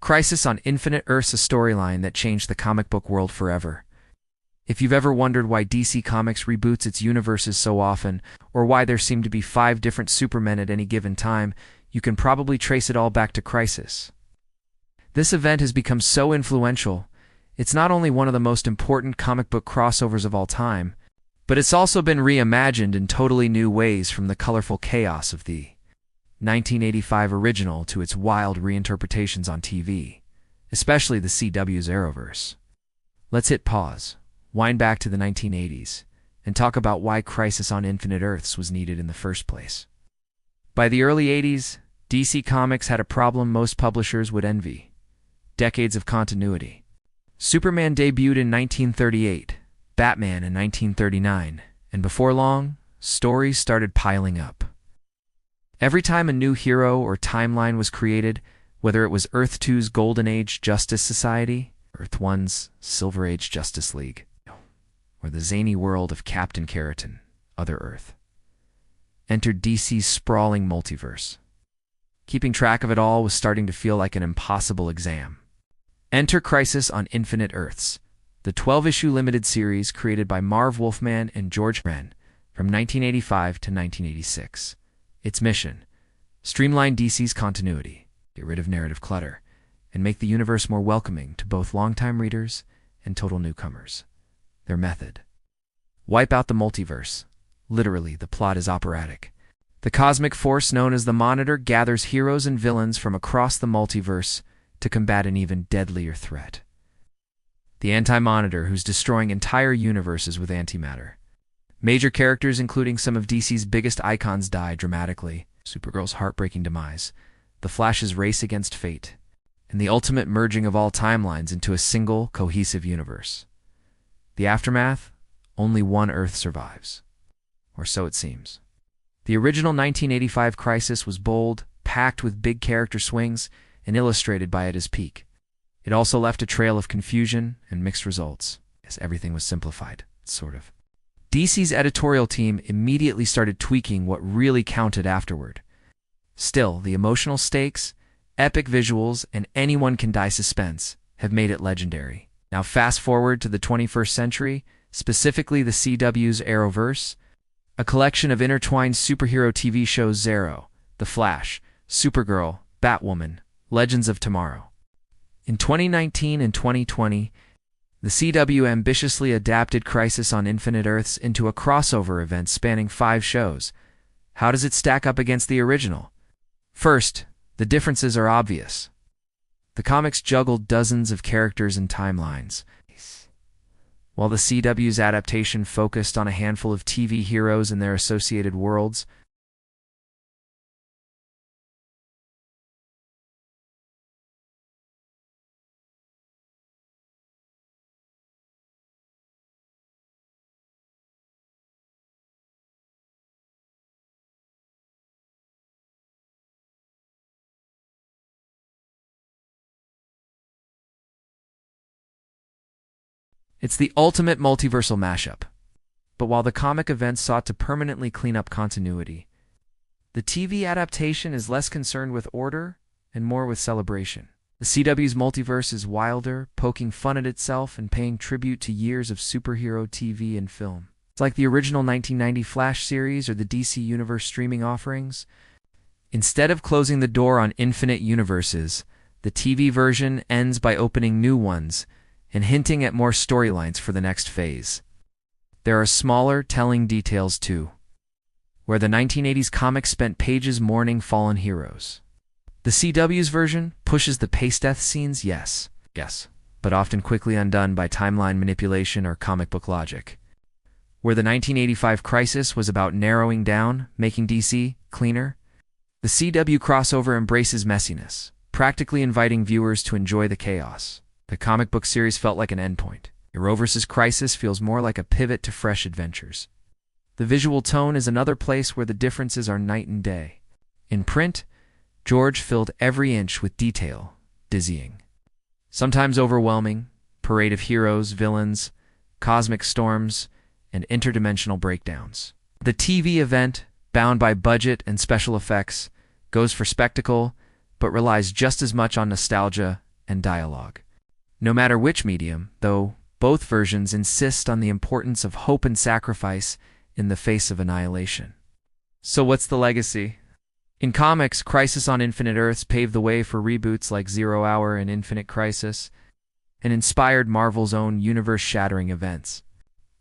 Crisis on Infinite Earths, a storyline that changed the comic book world forever. If you've ever wondered why DC Comics reboots its universes so often, or why there seem to be 5 different Supermen at any given time, you can probably trace it all back to Crisis. This event has become so influential. It's not only one of the most important comic book crossovers of all time, but it's also been reimagined in totally new ways, from the colorful chaos of the 1985 original to its wild reinterpretations on TV, especially the CW's Arrowverse. Let's hit pause, wind back to the 1980s, and talk about why Crisis on Infinite Earths was needed in the first place. By the early 80s, DC Comics had a problem most publishers would envy: decades of continuity. Superman debuted in 1938, Batman in 1939, and before long, stories started piling up. Every time a new hero or timeline was created, whether it was Earth 2's Golden Age Justice Society, Earth 1's Silver Age Justice League, or the zany world of Captain Keratin, Other Earth, entered DC's sprawling multiverse. Keeping track of it all was starting to feel like an impossible exam. Enter Crisis on Infinite Earths, the 12-issue limited series created by Marv Wolfman and George Wren from 1985 to 1986. Its mission: streamline DC's continuity, get rid of narrative clutter, and make the universe more welcoming to both longtime readers and total newcomers. Their method: wipe out the multiverse. Literally, the plot is operatic. The cosmic force known as the Monitor gathers heroes and villains from across the multiverse to combat an even deadlier threat: the Anti-Monitor, who's destroying entire universes with antimatter. Major characters including some of DC's biggest icons die dramatically: Supergirl's heartbreaking demise, The Flash's race against fate, and the ultimate merging of all timelines into a single, cohesive universe. The aftermath? Only one Earth survives. Or so it seems. The original 1985 Crisis was bold, packed with big character swings, and illustrated by at its peak. It also left a trail of confusion and mixed results, as everything was simplified, sort of. DC's editorial team immediately started tweaking what really counted afterward. Still, the emotional stakes, epic visuals, and anyone-can-die suspense have made it legendary. Now fast forward to the 21st century, specifically the CW's Arrowverse, a collection of intertwined superhero TV shows: Zero, The Flash, Supergirl, Batwoman, Legends of Tomorrow. In 2019 and 2020, the CW ambitiously adapted Crisis on Infinite Earths into a crossover event spanning 5 shows. How does it stack up against the original? First, the differences are obvious. The comics juggled dozens of characters and timelines, while the CW's adaptation focused on a handful of TV heroes and their associated worlds. It's the ultimate multiversal mashup. But while the comic events sought to permanently clean up continuity, the TV adaptation is less concerned with order and more with celebration. The CW's multiverse is wilder, poking fun at itself and paying tribute to years of superhero TV and film. It's like the original 1990 Flash series or the DC Universe streaming offerings. Instead of closing the door on infinite universes, the TV version ends by opening new ones and hinting at more storylines for the next phase. There are smaller, telling details too. Where the 1980s comics spent pages mourning fallen heroes, the CW's version pushes the pace-death scenes, yes, but often quickly undone by timeline manipulation or comic book logic. Where the 1985 Crisis was about narrowing down, making DC cleaner, the CW crossover embraces messiness, practically inviting viewers to enjoy the chaos. The comic book series felt like an endpoint. Arrowverse's Crisis feels more like a pivot to fresh adventures. The visual tone is another place where the differences are night and day. In print, George filled every inch with detail, dizzying. Sometimes overwhelming, parade of heroes, villains, cosmic storms, and interdimensional breakdowns. The TV event, bound by budget and special effects, goes for spectacle, but relies just as much on nostalgia and dialogue. No matter which medium, though, both versions insist on the importance of hope and sacrifice in the face of annihilation. So what's the legacy? In comics, Crisis on Infinite Earths paved the way for reboots like Zero Hour and Infinite Crisis, and inspired Marvel's own universe-shattering events.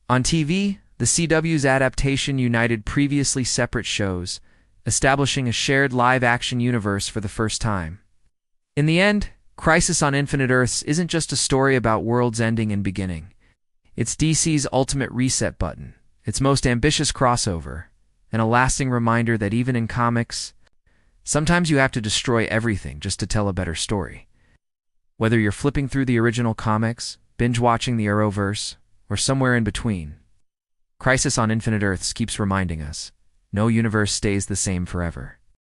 On TV, the CW's adaptation united previously separate shows, establishing a shared live-action universe for the first time. In the end, Crisis on Infinite Earths isn't just a story about worlds ending and beginning. It's DC's ultimate reset button, its most ambitious crossover, and a lasting reminder that even in comics, sometimes you have to destroy everything just to tell a better story. Whether you're flipping through the original comics, binge-watching the Arrowverse, or somewhere in between, Crisis on Infinite Earths keeps reminding us, no universe stays the same forever.